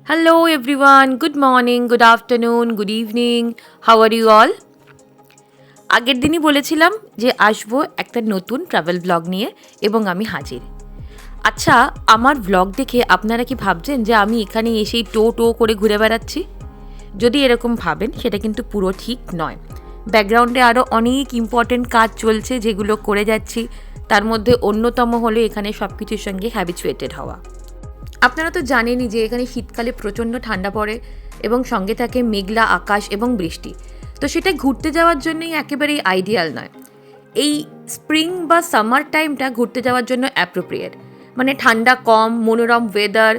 Hello everyone, good morning, good afternoon, good evening. How are you all? আগের দিনই বলেছিলাম যে আসবো একটা নতুন ট্রাভেল ব্লগ নিয়ে এবং আমি হাজির। আচ্ছা, আমার ব্লগ দেখে আপনারা কি ভাবছেন যে আমি এখানে এসেই টো টো করে ঘুরে বেড়াচ্ছি? যদি এরকম ভাবেন সেটা কিন্তু পুরো ঠিক নয়। ব্যাকগ্রাউন্ডে আরও অনেক ইম্পর্টেন্ট কাজ চলছে যেগুলো করে যাচ্ছি। তার মধ্যে অন্যতম হলো এখানে সব কিছুর সঙ্গে হ্যাবিচুয়েটেড হওয়া। আপনারা তো জানেনই যে এখানে শীতকালে প্রচণ্ড ঠান্ডা পড়ে এবং সঙ্গে থাকে মেঘলা আকাশ এবং বৃষ্টি। তো সেটা ঘুরতে যাওয়ার জন্যই একেবারেই আইডিয়াল নয়। এই স্প্রিং বা সামার টাইমটা ঘুরতে যাওয়ার জন্য অ্যাপ্রোপ্রিয়েট। মানে ঠান্ডা কম, মনোরম ওয়েদার,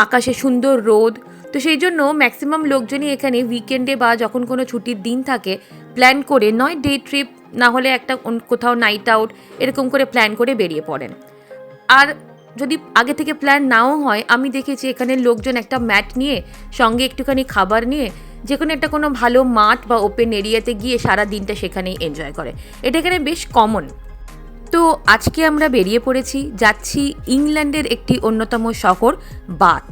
আকাশে সুন্দর রোদ। তো সেই জন্য ম্যাক্সিমাম লোকজনই এখানে উইকেন্ডে বা যখন কোনো ছুটির দিন থাকে প্ল্যান করে, নয় ডে ট্রিপ, না হলে একটা কোথাও নাইট আউট, এরকম করে প্ল্যান করে বেরিয়ে পড়েন। আর যদি আগে থেকে প্ল্যান নাও হয়, আমি দেখেছি এখানে লোকজন একটা ম্যাট নিয়ে, সঙ্গে একটুখানি খাবার নিয়ে, যে কোনো একটা কোনো ভালো মাঠ বা ওপেন এরিয়াতে গিয়ে সারা দিনটা সেখানেই এনজয় করে। এটা এখানে বেশ কমন। তো আজকে আমরা বেরিয়ে পড়েছি, যাচ্ছি ইংল্যান্ডের একটি অন্যতম শহর বাথ।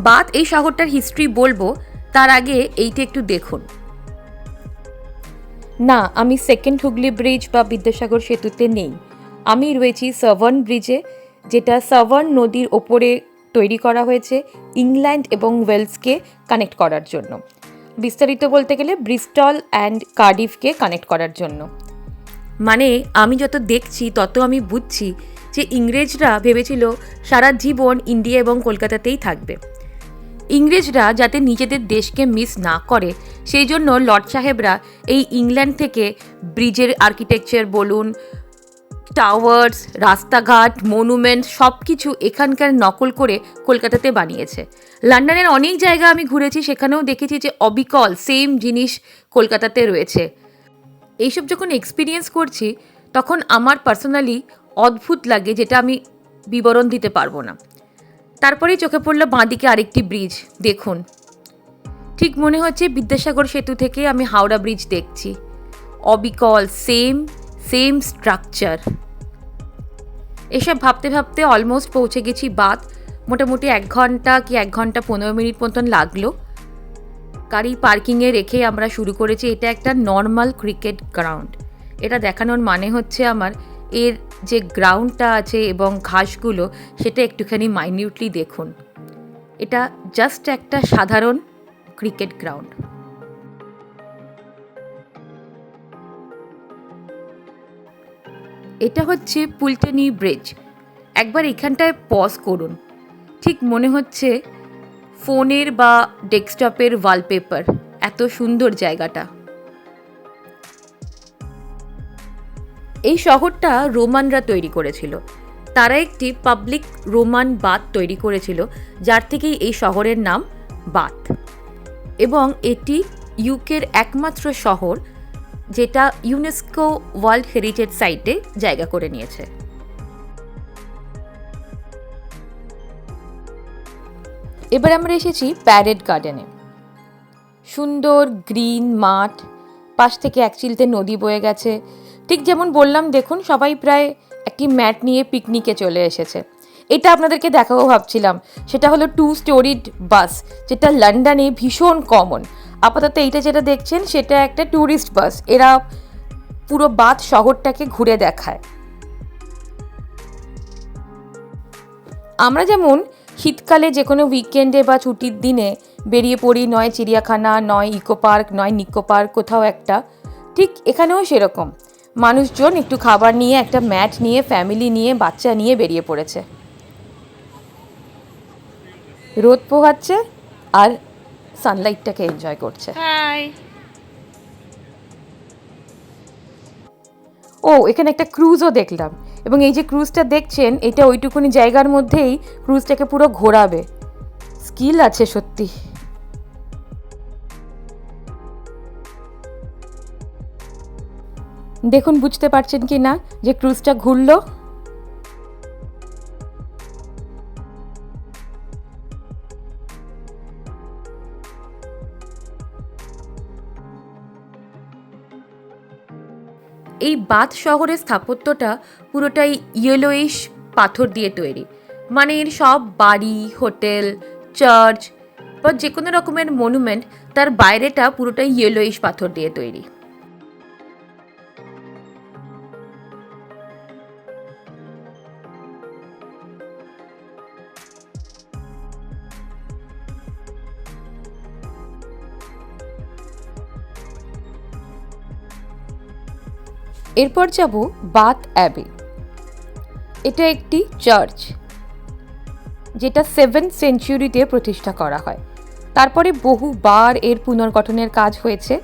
বাথ এই শহরটার হিস্ট্রি বলবো, তার আগে এইটা একটু দেখুন। না, আমি সেকেন্ড হুগলি ব্রিজ বা বিদ্যাসাগর সেতুতে নেই। আমি রয়েছি সাভার্ন ব্রিজে, যেটা সাভার্ন নদীর ওপরে তৈরি করা হয়েছে ইংল্যান্ড এবং ওয়েলসকে কানেক্ট করার জন্য। বিস্তারিত বলতে গেলে ব্রিস্টল অ্যান্ড কার্ডিফকে কানেক্ট করার জন্য। মানে আমি যত দেখছি তত আমি বুঝছি যে ইংরেজরা ভেবেছিল সারা জীবন ইন্ডিয়া এবং কলকাতাতেই থাকবে। ইংরেজরা যাতে নিজেদের দেশকে মিস না করে সেই জন্য লর্ড সাহেবরা এই ইংল্যান্ড থেকে ব্রিজের আর্কিটেকচার বলুন, টাওয়ার্স, রাস্তাঘাট, মনুমেন্ট সব কিছু এখানকার নকল করে কলকাতাতে বানিয়েছে। লন্ডনের অনেক জায়গা আমি ঘুরেছি, সেখানেও দেখেছি যে অবিকল সেম জিনিস কলকাতাতে রয়েছে। এইসব যখন এক্সপিরিয়েন্স করছি তখন আমার পার্সোনালি অদ্ভুত লাগে, যেটা আমি বিবরণ দিতে পারবো না। তারপরেই চোখে পড়লো বাঁদিকে আরেকটি ব্রিজ, দেখুন। ঠিক মনে হচ্ছে বিদ্যাসাগর সেতু থেকে আমি হাওড়া ব্রিজ দেখছি। অবিকল সেম সেম স্ট্রাকচার। এসব ভাবতে ভাবতে অলমোস্ট পৌঁছে গেছি বাথ। মোটামুটি 1 ঘন্টা কি 1 ঘন্টা 15 মিনিট মতন লাগলো। গাড়ি পার্কিংয়ে রেখে আমরা শুরু করেছি। এটা একটা নর্মাল ক্রিকেট গ্রাউন্ড। এটা দেখানোর মানে হচ্ছে আমার, এর যে গ্রাউন্ডটা আছে এবং ঘাসগুলো সেটা একটুখানি মাইনিউটলি দেখুন। এটা জাস্ট একটা সাধারণ ক্রিকেট গ্রাউন্ড। এটা হচ্ছে পুলটেনি ব্রিজ। একবার এখানটায় পজ করুন। ঠিক মনে হচ্ছে ফোনের বা ডেস্কটপের ওয়ালপেপার, এত সুন্দর জায়গাটা। এই শহরটা রোমানরা তৈরি করেছিল। তারা একটি পাবলিক রোমান বাথ তৈরি করেছিল, যার থেকেই এই শহরের নাম বাথ। এবং এটি ইউকের একমাত্র শহর যেটা ইউনেস্কো ওয়ার্ল্ড হেরিটেজ সাইটে জায়গা করে নিয়েছে। এবার আমরা এসেছি প্যারেড গার্ডেনে। সুন্দর গ্রিন মাঠ, পাশ থেকে এক চিলতে নদী বয়ে গেছে। ঠিক যেমন বললাম, দেখুন সবাই প্রায় একটি ম্যাট নিয়ে পিকনিকে চলে এসেছে। এটা আপনাদেরকে দেখাবো ভাবছিলাম, সেটা হলো 2 স্টোরিড বাস, যেটা লন্ডনে ভীষণ কমন। আপাতত এইটা যেটা দেখছেন সেটা একটা ট্যুরিস্ট বাস। এরা পুরো বাথ শহরটাকে ঘুরে দেখায়। আমরা যেমন শীতকালে যে কোনো উইকেন্ডে বা ছুটির দিনে বেরিয়ে পড়ি, নয় চিড়িয়াখানা, নয় ইকো পার্ক, নয় নিকো পার্ক, কোথাও একটা। ঠিক এখানেও সেরকম মানুষজন একটু খাবার নিয়ে, একটা ম্যাট নিয়ে, ফ্যামিলি নিয়ে, বাচ্চা নিয়ে বেরিয়ে পড়েছে। রোদ পোহাচ্ছে আর সানলাইটটাকে এনজয় করছে। হাই। ও, এখানে একটা ক্রুজও দেখলাম। এবং এই যে ক্রুজটা দেখছেন, এটা ওইটুকুনি জায়গার মধ্যেই ক্রুজটাকে পুরো ঘোরাবে। স্কিল আছে সত্যি। দেখুন, বুঝতে পারছেন কি না যে ক্রুজটা ঘুরলো। এই বাথ শহরের স্থাপত্যটা পুরোটাই ইয়েলোইশ পাথর দিয়ে তৈরি। মানে এর সব বাড়ি, হোটেল, চার্চ বা যে কোনো রকমের মনুমেন্ট, তার বাইরেটা পুরোটাই ইয়েলোইশ পাথর দিয়ে তৈরি। এরপর যাব বাথ অ্যাবি। এটা একটি চার্চ যেটা 7th সেঞ্চুরিতে প্রতিষ্ঠা করা হয়। তারপরে বহুবার এর পুনর্গঠনের কাজ হয়েছে।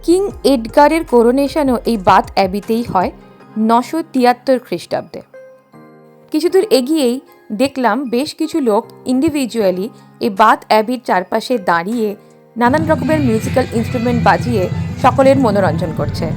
কিং এডগারের করোনেশনও এই বাথ অ্যাবিতেই হয় 973 খ্রিস্টাব্দে। কিছু দূর এগিয়েই দেখলাম বেশ কিছু লোক ইন্ডিভিজুয়ালি এই বাথ অ্যাবির চারপাশে দাঁড়িয়ে নানান রকমের মিউজিক্যাল ইনস্ট্রুমেন্ট বাজিয়ে সকলের মনোরঞ্জন করছে।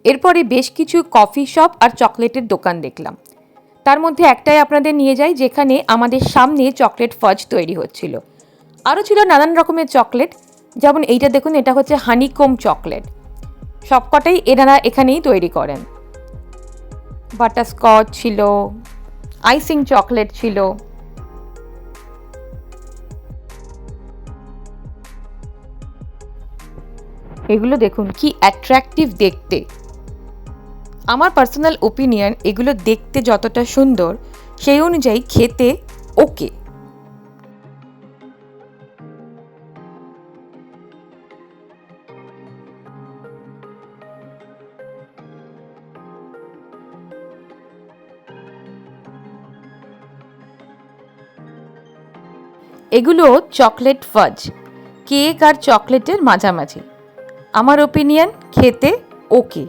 এরপরে বেশ কিছু কফি শপ আর চকলেটের দোকান দেখলাম। তার মধ্যে একটাই আপনাদের নিয়ে যাই, যেখানে আমাদের সামনে চকলেট ফাজ তৈরি হচ্ছিল। আরও ছিল নানান রকমের চকলেট, যেমন এইটা দেখুন, এটা হচ্ছে হানিকোম চকলেট। সবকটাই এনারা এখানেই তৈরি করেন। বাটারস্কচ ছিল, আইসিং চকলেট ছিল। এগুলো দেখুন কি অ্যাট্রাকটিভ দেখতে। আমার পার্সোনাল ওপিনিয়ন, এগুলো দেখতে যতটা সুন্দর সেই অনুযায়ী খেতে ওকে। এগুলো চকলেট ফাজ, কেক আর চকলেটের মাঝামাঝি। আমার ওপিনিয়ন খেতে ওকে।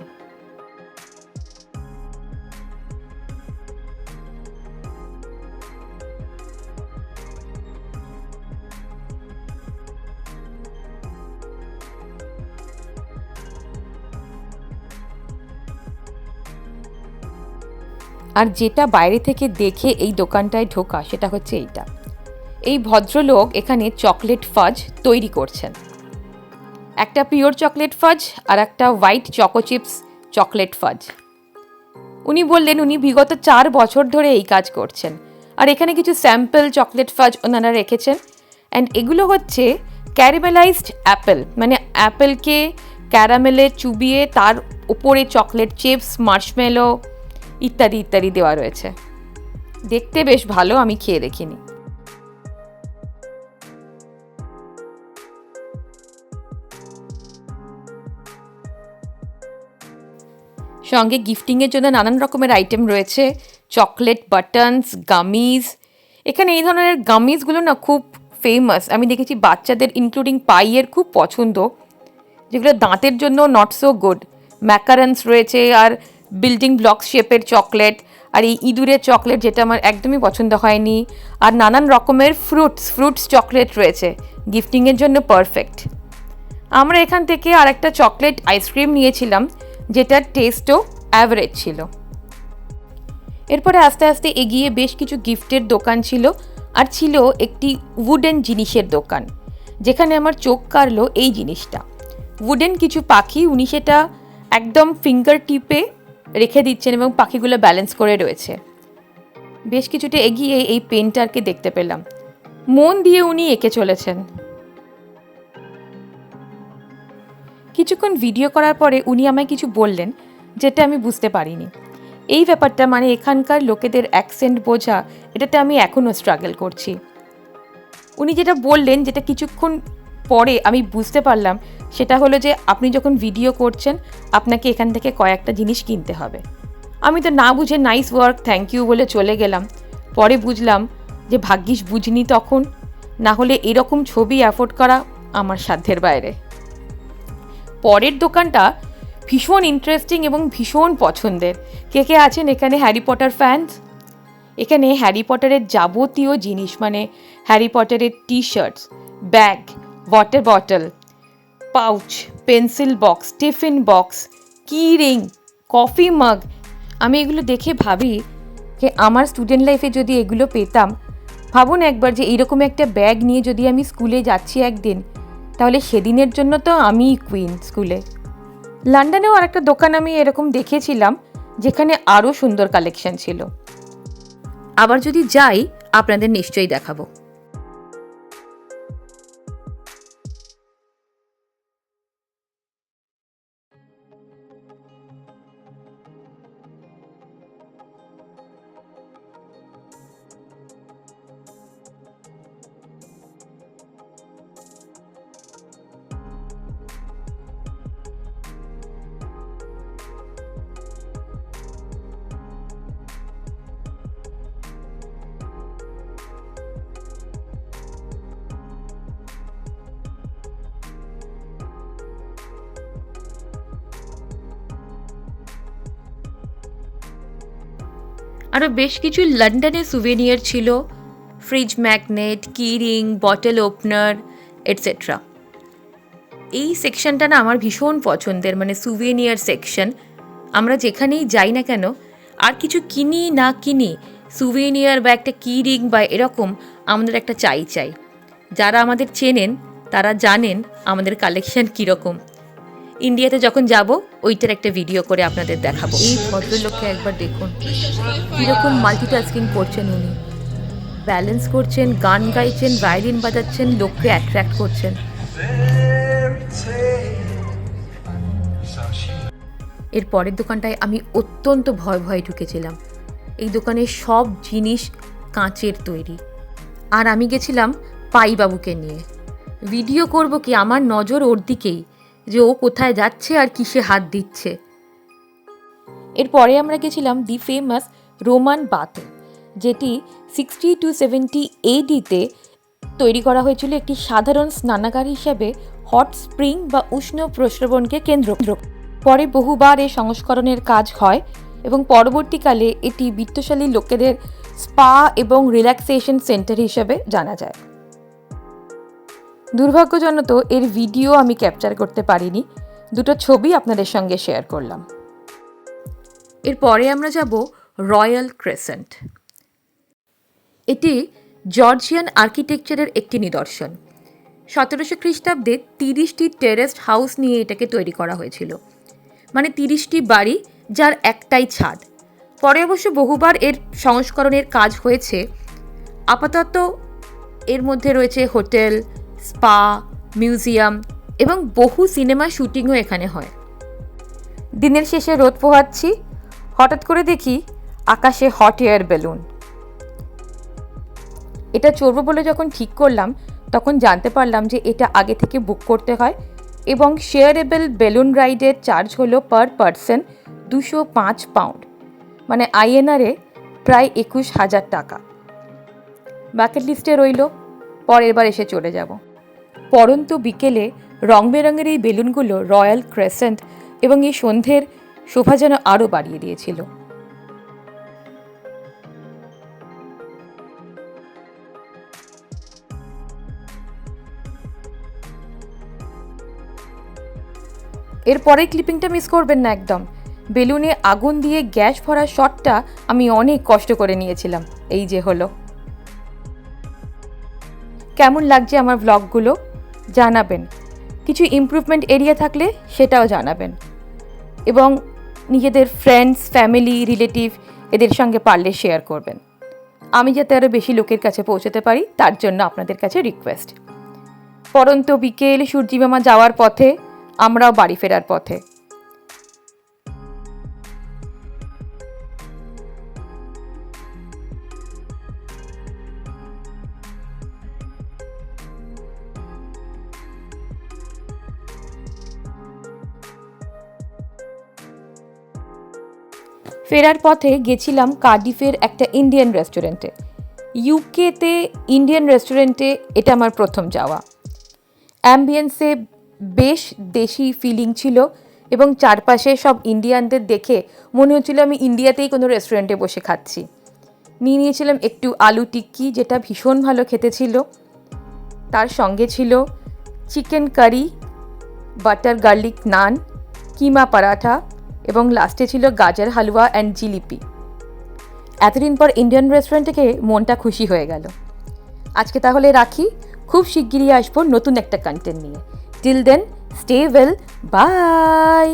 আর যেটা বাইরে থেকে দেখে এই দোকানটায় ঢোকা, সেটা হচ্ছে এইটা। এই ভদ্রলোক এখানে চকলেট ফাজ তৈরি করছেন। একটা পিওর চকলেট ফাজ আর একটা হোয়াইট চকো চিপস চকলেট ফাজ। উনি বললেন উনি বিগত 4 বছর ধরে এই কাজ করছেন। আর এখানে কিছু স্যাম্পল চকলেট ফাজ ওনারা রেখেছেন। অ্যান্ড এগুলো হচ্ছে ক্যারামেলাইজড অ্যাপেল, মানে অ্যাপেলকে ক্যারামেলে চুবিয়ে তার উপরে চকলেট চিপস, মার্শমেলো ইত্যাদি ইত্যাদি দেওয়া রয়েছে। দেখতে বেশ ভালো, আমি খেয়ে দেখিনি। সঙ্গে গিফটিংয়ের জন্য নানান রকমের আইটেম রয়েছে, চকলেট বাটনস, গামিজ। এখানে এই ধরনের গামিজগুলো না খুব ফেমাস। আমি দেখেছি বাচ্চাদের ইনক্লুডিং পাইয়ের খুব পছন্দ, যেগুলো দাঁতের জন্য নট সো গুড। ম্যাকারন্স রয়েছে, আর বিল্ডিং ব্লকস শেপের চকলেট, আর এই ইঁদুরের চকলেট যেটা আমার একদমই পছন্দ হয়নি। আর নানান রকমের ফ্রুটস চকলেট রয়েছে, গিফটিংয়ের জন্য পারফেক্ট। আমরা এখান থেকে আর একটা চকলেট আইসক্রিম নিয়েছিলাম, যেটার টেস্টও অ্যাভারেজ ছিল। এরপরে আস্তে আস্তে এগিয়ে বেশ কিছু গিফটের দোকান ছিল, আর ছিল একটি উডেন জিনিসের দোকান, যেখানে আমার চোখ কাড়লো এই জিনিসটা। উডেন কিছু পাখি, উনি সেটা একদম ফিঙ্গার টিপে রেখে দিচ্ছেন এবং পাখিগুলো ব্যালেন্স করে রয়েছে। বেশ কিছুটা এগিয়ে এই পেন্টারকে দেখতে পেলাম, মন দিয়ে উনি এঁকে চলেছেন। কিছুক্ষণ ভিডিও করার পরে উনি আমায় কিছু বললেন, যেটা আমি বুঝতে পারিনি। এই ব্যাপারটা, মানে এখানকার লোকেদের অ্যাকসেন্ট বোঝা, এটাতে আমি এখনও স্ট্রাগল করছি। উনি যেটা বললেন, যেটা কিছুক্ষণ পরে আমি বুঝতে পারলাম, সেটা হলো যে আপনি যখন ভিডিও করছেন আপনাকে এখান থেকে কয়েকটা জিনিস কিনতে হবে। আমি তো না বুঝে নাইস ওয়ার্ক, থ্যাংক ইউ বলে চলে গেলাম। পরে বুঝলাম যে ভাগ্যিস বুঝিনি তখন, না হলে এরকম ছবি অ্যাফোর্ড করা আমার সাধ্যের বাইরে। পরের দোকানটা ভীষণ ইন্টারেস্টিং এবং ভীষণ পছন্দের। কে কে আছেন এখানে হ্যারি পটার ফ্যান্স? এখানে হ্যারি পটারের যাবতীয় জিনিস, মানে হ্যারি পটারের T shirts, bag, water bottle, pouch, pencil box, tiffin box, key ring, coffee mug, আমি এগুলো দেখে ভাবি যে আমার স্টুডেন্ট লাইফে যদি এগুলো পেতাম, ভাবুন একবার যে এইরকম একটা ব্যাগ নিয়ে যদি আমি স্কুলে যাচ্ছি একদিন, তাহলে সেদিনের জন্য তো আমিই কুইন স্কুলে। লন্ডনেও আরেকটা দোকান আমি এরকম দেখেছিলাম যেখানে আরও সুন্দর কালেকশন ছিল। আবার যদি যাই আপনাদের নিশ্চয়ই দেখাবো। আরও বেশ কিছু লন্ডনের সুভেনিয়ার ছিল, ফ্রিজ ম্যাগনেট, কি রিং, বটল ওপেনার এটসেট্রা। এই সেকশনটা না আমার ভীষণ পছন্দের, মানে সুভেনিয়ার সেকশন। আমরা যেখানেই যাই না কেন, আর কিছু কিনি না কিনি, সুভেনিয়ার বা একটা কি রিং বা এরকম আমাদের একটা চাই। যারা আমাদের চেনেন তারা জানেন আমাদের কালেকশন কীরকম। ইন্ডিয়াতে যখন যাব ওইটার একটা ভিডিও করে আপনাদের দেখাবো। এই ভদ্রলোককে একবার দেখুন কীরকম মাল্টিটাস্কিং করছেন উনি, ব্যালেন্স করছেন, গান গাইছেন, ভায়োলিন বাজাচ্ছেন, লোককে অ্যাট্রাক্ট করছেন। এর পরের দোকানটায় আমি অত্যন্ত ভয়ে ঢুকেছিলাম। এই দোকানের সব জিনিস কাঁচের তৈরি, আর আমি গেছিলাম পাইবাবুকে নিয়ে। ভিডিও করব কি, আমার নজর ওর দিকেই, যে ও কোথায় যাচ্ছে আর কিসে হাত দিচ্ছে। এরপরে আমরা গেছিলাম দি ফেমাস রোমান বাথে, যেটি 60 to 70 AD-তে তৈরি করা হয়েছিল একটি সাধারণ স্নানাগার হিসেবে হট স্প্রিং বা উষ্ণ প্রস্রবণকে কেন্দ্র। পরে বহুবার এই সংস্করণের কাজ হয় এবং পরবর্তীকালে এটি বিত্তশালী লোকেদের স্পা এবং রিল্যাক্সেশন সেন্টার হিসেবে জানা যায়। দুর্ভাগ্যজনত এর ভিডিও আমি ক্যাপচার করতে পারিনি, দুটো ছবি আপনাদের সঙ্গে শেয়ার করলাম। এরপরে আমরা যাব রয়্যাল ক্রেসেন্ট। এটি জর্জিয়ান আর্কিটেকচারের একটি নিদর্শন। 1700 খ্রিস্টাব্দে 30টি টেরেসড হাউস নিয়ে এটাকে তৈরি করা হয়েছিল, মানে 30টি বাড়ি যার একটাই ছাদ। পরে অবশ্য বহুবার এর সংস্করণের কাজ হয়েছে। আপাতত এর মধ্যে রয়েছে হোটেল, স্পা, মিউজিয়াম এবং বহু সিনেমা শুটিংও এখানে হয়। দিনের শেষে রোদ পোহাচ্ছি, হঠাৎ করে দেখি আকাশে হট এয়ার বেলুন। এটা চড়ব বলে যখন ঠিক করলাম তখন জানতে পারলাম যে এটা আগে থেকে বুক করতে হয় এবং শেয়ারেবল বেলুন রাইডের চার্জ হলো পার পারসন 205 পাউন্ড, মানে INR-এ প্রায় 21,000 টাকা। বাকেট লিস্টে রইল, পরের বার এসে চলে যাব। পরন্ত বিকেলে রং বেরঙের এই বেলুনগুলো রয়্যাল ক্রেসেন্ট এবং এই সন্ধ্যের শোভা যেন আরও বাড়িয়ে দিয়েছিল। এরপরের ক্লিপিংটা মিস করবেন না একদম। বেলুনে আগুন দিয়ে গ্যাস ভরার শটটা আমি অনেক কষ্ট করে নিয়েছিলাম। এই যে হলো। কেমন লাগছে আমার ব্লগগুলো জানাবেন, কিছু ইমপ্রুভমেন্ট এরিয়া থাকলে সেটাও জানাবেন, এবং নিজেদের ফ্রেন্ডস, ফ্যামিলি, রিলেটিভ এদের সঙ্গে পারলে শেয়ার করবেন। আমি যাতে আরও বেশি লোকের কাছে পৌঁছতে পারি তার জন্য আপনাদের কাছে রিকোয়েস্ট। পরন্ত বিকেল, সূর্যিমামা যাওয়ার পথে, আমরাও বাড়ি ফেরার পথে। ফেরার পথে গেছিলাম কার্ডিফের একটা ইন্ডিয়ান রেস্টুরেন্টে। ইউকেতে ইন্ডিয়ান রেস্টুরেন্টে এটা আমার প্রথম যাওয়া। অ্যাম্বিয়েন্সে বেশ দেশি ফিলিং ছিল এবং চারপাশে সব ইন্ডিয়ানদের দেখে মনে হচ্ছিল আমি ইন্ডিয়াতেই কোনো রেস্টুরেন্টে বসে খাচ্ছি। নিয়ে নিয়েছিলাম একটু আলু টিক্কি, যেটা ভীষণ ভালো খেতে ছিল। তার সঙ্গে ছিল চিকেন কারি, বাটার গার্লিক নান, কিমা পরাঠা এবং লাস্টে ছিল গাজর হালুয়া অ্যান্ড জিলিপি। এতদিন পর ইন্ডিয়ান রেস্টুরেন্ট থেকে মনটা খুশি হয়ে গেল। আজকে তাহলে রাখি, খুব শিগগিরই আসবো নতুন একটা কন্টেন্ট নিয়ে। Till then, stay well, by.